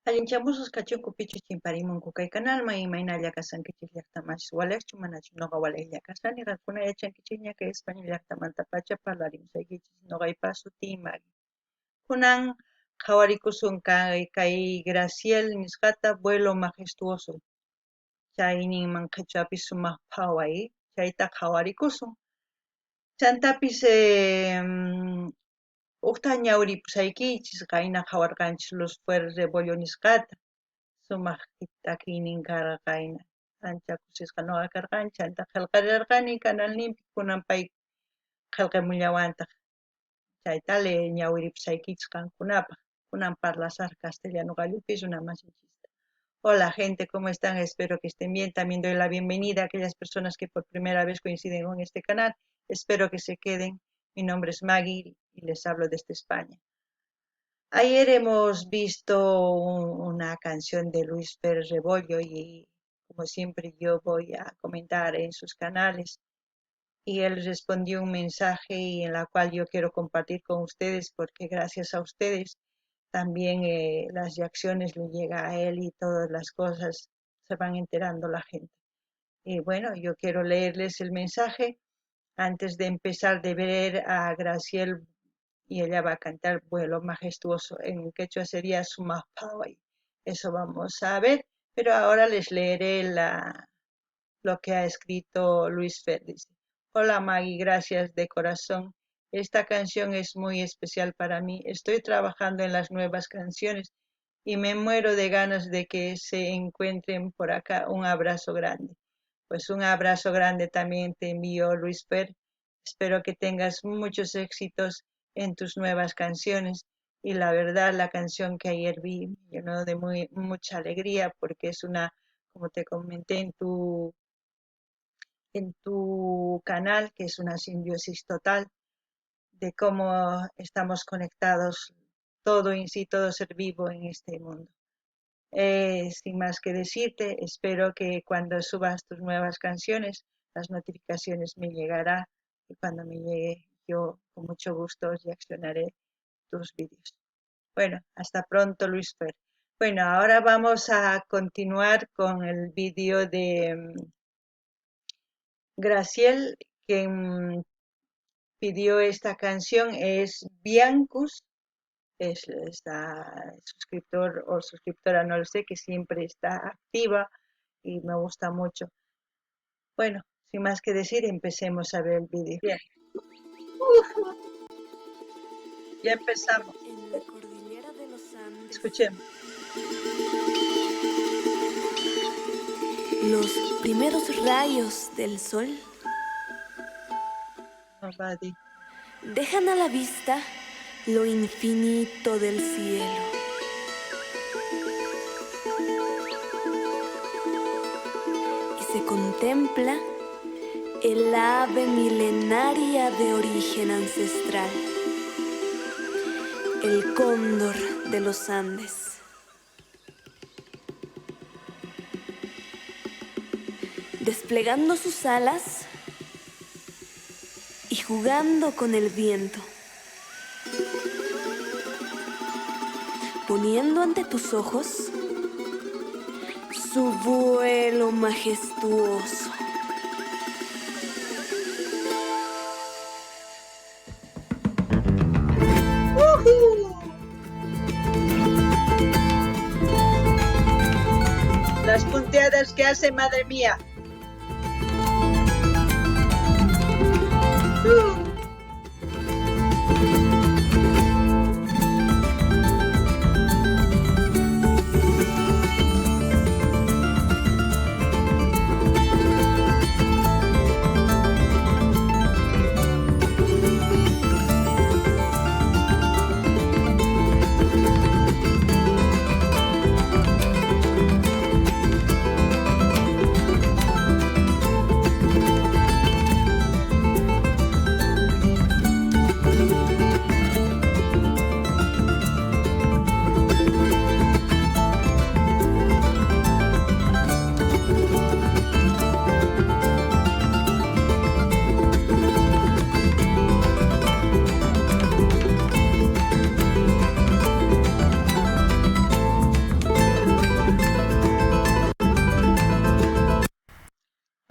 Allinchamusas kachunku pichus chimparimunku kay canalman imayna llakasankichis llaqtamanchis waleqchu manachu ñuqa waleqlla kashani qaqkuna yachankichis ña España llaqtamantapacha parlarimusaykichis ñuqaypas sutii Maggie. Kunan qhawarikusun kay Graciel nisqata vuelo majestuoso. Chayninman qhichwapis sumaq phaway chayta qhawarikusun. Chantapis uqta ñawripusaykichis qayna qhawarqanchis Luz Fer Rebollo nisqata. Sumaq takiynin karqayna ancha kusisqa nuqa karqani chanta qillqarirqani kanalninpi kunan pay qillqimuyllawantaq chaytale ñawiripusaykichis qankunapaq kunan parlasaq castellano gallupis runa masinchista. Hola gente, ¿cómo están? Espero que estén bien. También doy la bienvenida a aquellas personas que por primera vez coinciden con este canal. Espero que se queden. Mi nombre es Maggie y les hablo desde España. Ayer hemos visto una canción de Luis Fer Rebollo y como siempre yo voy a comentar en sus canales y él respondió un mensaje y en la cual yo quiero compartir con ustedes porque gracias a ustedes también las reacciones le llega a él y todas las cosas se van enterando la gente. Y bueno, yo quiero leerles el mensaje antes de empezar de ver a Graciel y ella va a cantar Vuelo Majestuoso. En quechua sería Sumapaway. Eso vamos a ver, pero ahora les leeré lo que ha escrito Luis Fer. Dice, hola Maggie, gracias de corazón. Esta canción es muy especial para mí. Estoy trabajando en las nuevas canciones y me muero de ganas de que se encuentren por acá. Un abrazo grande. Pues un abrazo grande también te envío, Luis Fer. Espero que tengas muchos éxitos en tus nuevas canciones. Y la verdad, la canción que ayer vi me llenó de mucha alegría porque es una, como te comenté en tu canal, que es una simbiosis total de cómo estamos conectados, todo en sí, todo ser vivo en este mundo. Sin más que decirte, espero que cuando subas tus nuevas canciones, las notificaciones me llegarán y cuando me llegue yo con mucho gusto reaccionaré tus vídeos. Bueno, hasta pronto Luis Fer. Bueno, ahora vamos a continuar con el vídeo de Graciel, quien pidió esta canción es Biancus, es esta suscriptor o suscriptora, no lo sé, que siempre está activa y me gusta mucho. Bueno, sin más que decir, empecemos a ver el vídeo. Bien. Ya empezamos. En la cordillera de los Andes. Escuchemos. Los primeros rayos del sol Nobody. dejan a la vista lo infinito del cielo. Y se contempla el ave milenaria de origen ancestral, el cóndor de los Andes. Desplegando sus alas y jugando con el viento, poniendo ante tus ojos su vuelo majestuoso. Las punteadas que hace, madre mía.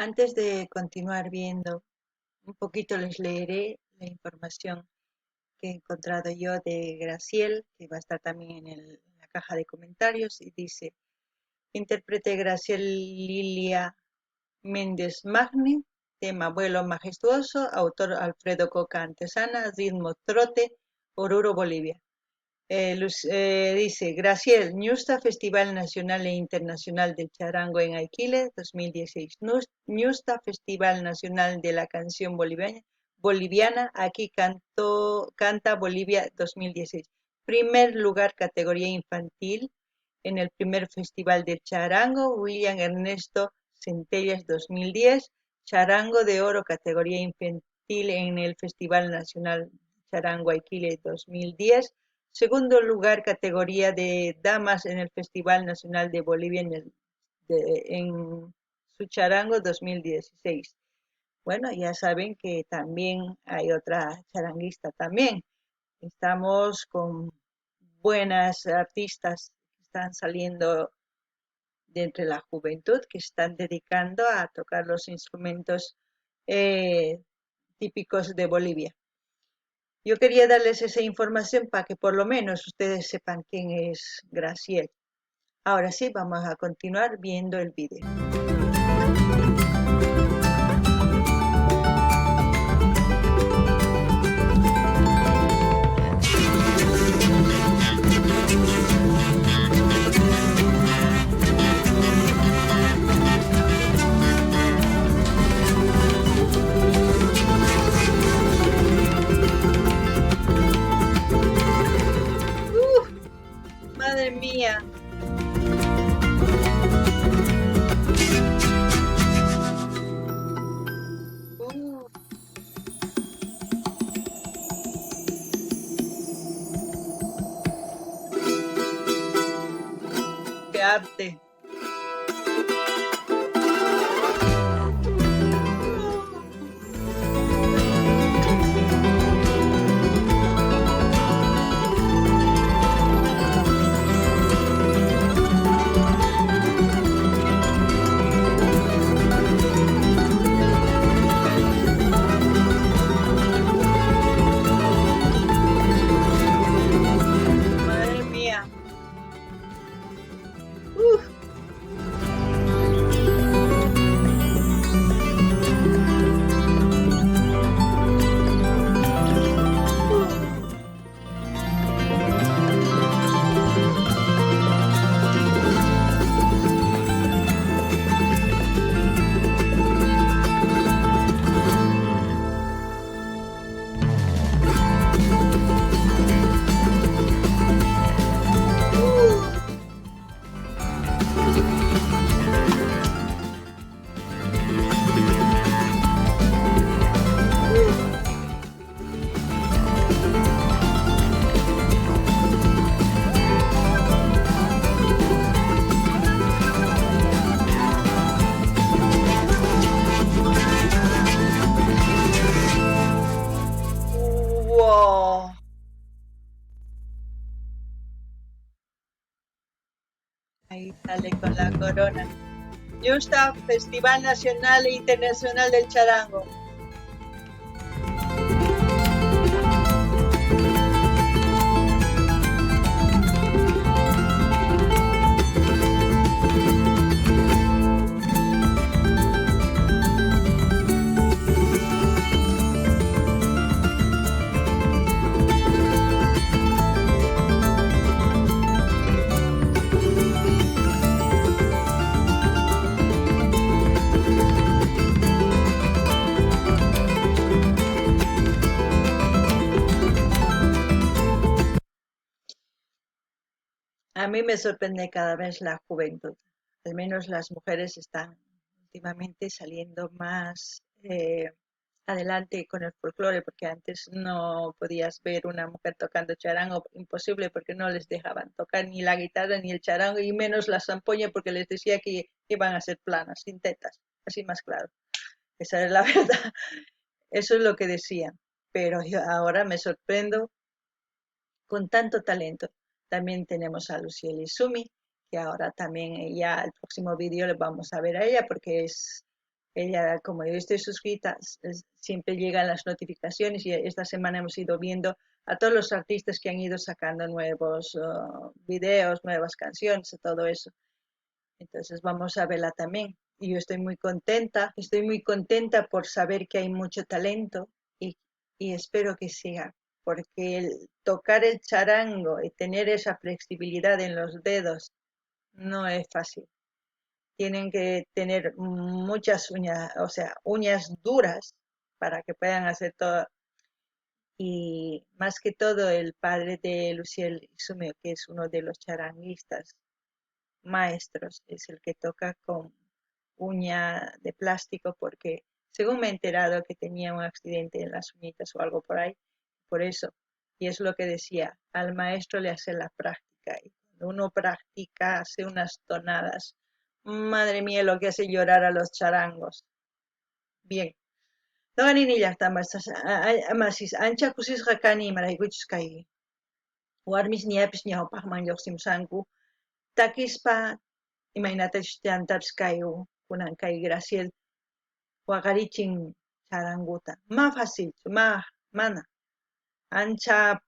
Antes de continuar viendo, un poquito les leeré la información que he encontrado yo de Graciel, que va a estar también en la caja de comentarios, y dice, intérprete Graciel Lilia Méndez Magni, tema Vuelo Majestuoso, autor Alfredo Coca Antesana, ritmo Trote, Oruro, Bolivia. Dice, Graciel, Ñusta, Festival Nacional e Internacional del Charango en Aiquile, 2016. Ñusta, Festival Nacional de la Canción Boliviana, aquí canta Bolivia 2016. Primer lugar, categoría infantil, en el primer Festival del Charango, William Ernesto Centellas 2010. Charango de Oro, categoría infantil, en el Festival Nacional Charango Aiquile 2010. Segundo lugar, categoría de damas en el Festival Nacional de Bolivia en su charango 2016. Bueno, ya saben que también hay otra charanguista también. Estamos con buenas artistas que están saliendo de entre la juventud, que están dedicando a tocar los instrumentos eh, típicos de Bolivia. Yo quería darles esa información para que por lo menos ustedes sepan quién es Graciel. Ahora sí, vamos a continuar viendo el video. Madre mía. Qué arte. Madre mía. Wow. Ahí sale con la corona. Yusta, Festival Nacional e Internacional del Charango. A mí me sorprende cada vez la juventud. Al menos las mujeres están últimamente saliendo más adelante con el folclore, porque antes no podías ver una mujer tocando charango, imposible, porque no les dejaban tocar ni la guitarra ni el charango, y menos la zampoña, porque les decía que iban a ser planas, sin tetas, así más claro. Esa es la verdad. Eso es lo que decían. Pero yo ahora me sorprendo con tanto talento. También tenemos a Luciel Izumi, que ahora también ya el próximo vídeo le vamos a ver a ella porque es Ella, como yo estoy suscrita, siempre llegan las notificaciones y esta semana hemos ido viendo a todos los artistas que han ido sacando nuevos videos, nuevas canciones y todo eso. Entonces vamos a verla también. Y yo estoy muy contenta por saber que hay mucho talento y, y espero que siga, porque el tocar el charango y tener esa flexibilidad en los dedos no es fácil. Tienen que tener muchas uñas, o sea, uñas duras para que puedan hacer todo. Y más que todo el padre de Luciel Isumio, que es uno de los charanguistas maestros, es el que toca con uña de plástico porque según me he enterado que tenía un accidente en las uñitas o algo por ahí, por eso. Y es lo que decía, al maestro le hace la práctica y cuando uno practica hace unas tonadas. Madre mía, lo que hace llorar a los charangos. Bien. Noqanini llaqtamas masis ancha kusisqa kani imaraykuchus kay warmis ñapis ñawpaqman lluqsimurqanku takispa imaynatachu llantapis kay kunan kay Graciel waqarichin charanguta ma facilchu mana ancha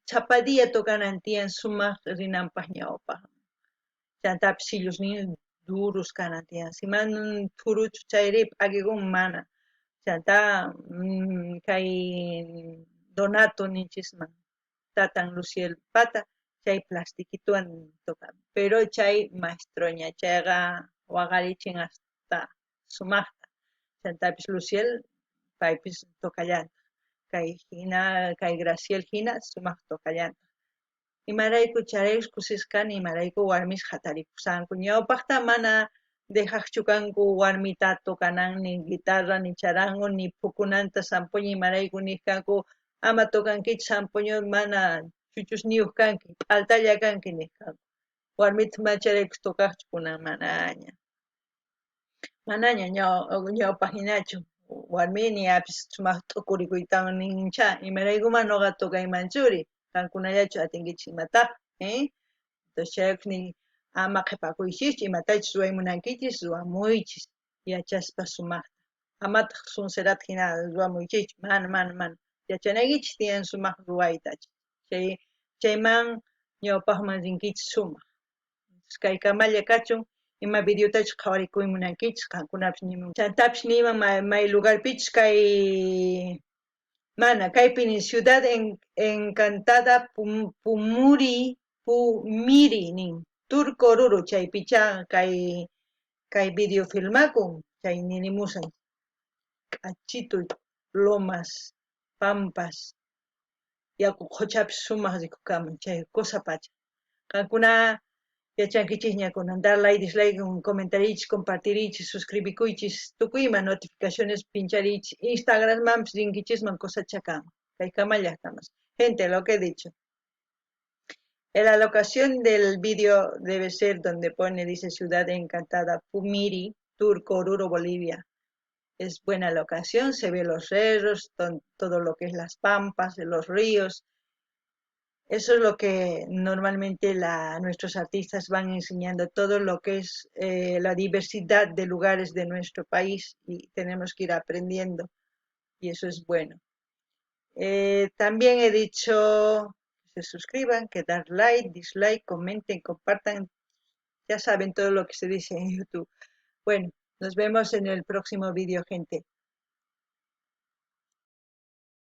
chapadilla tokanan tiyan sumaq rinanpaq ñawpaq llantapis sillusnin duros kanan tiyan simanun thuruchu chayri p'akikun mana chanta kay Donato ninchisman tatan Luciel pata chay plastiquituwan tokan pero chay maestroña chayqa waqarichin hasta sumaqta chantapis Luciel paypis tokallanta kay hina kay Graciel hina sumaq tokallanta imarayku charayskusisqani imarayku warmis hatarikusqanku ñawpaqta mana dejaqchu kanku warmita tokanan ni guitarra ni charango ni phukunanta sampuña imarayku nisqaku ama tokankichu sampuña mana chuchusniyuq kanki p'altalla kanki nisqaku warmita macharaykus tokaqchu kunan manaña ñawpaq hinachu warmini apis sumaq t'ukurikuytawan nincha imaraykuma noqa tukaymanchuri qankunallachu atinkichik imataq entonces chayuqmi ama qhipakuychikchu imatachus ruwaymunankichis ruwamuychis yachaspa sumaqta amataq sunsurata hina ruwamuychikchu mana yachanaykichis tiyan sumaq ruwayta chayman ñawpaqman rinkichis sumaq kaykamalla kachun ima videotachus qhawarikuymunankichis qankunapis chantapis niman may lugarpichus kay mana kaypin ciudad encantada Pumiri nin Turco Ruru chaypicha kay video filmakun chay ninimusan k'achito lomas pampas yaku quchapis sumaq rikukamun chay kusapacha qankuna yachankichikña kunan dar like dislike comentariychis compartiriychis suscribikuychis tukuyman notificaciones pinchariychis Instagrammanpis rinkichisman kusachakama kaykamalla llaqtamas gente lo que he dicho la locación del vídeo debe ser donde pone, dice Ciudad Encantada, Pumiri, Turco, Oruro, Bolivia. Es buena locación, se ve los cerros, todo lo que es las pampas, los ríos. Eso es lo que normalmente nuestros artistas van enseñando, todo lo que es la diversidad de lugares de nuestro país y tenemos que ir aprendiendo y eso es bueno. También he dicho que se suscriban, que dar like, dislike, comenten, compartan. Ya saben todo lo que se dice en YouTube. Bueno, nos vemos en el próximo vídeo, gente.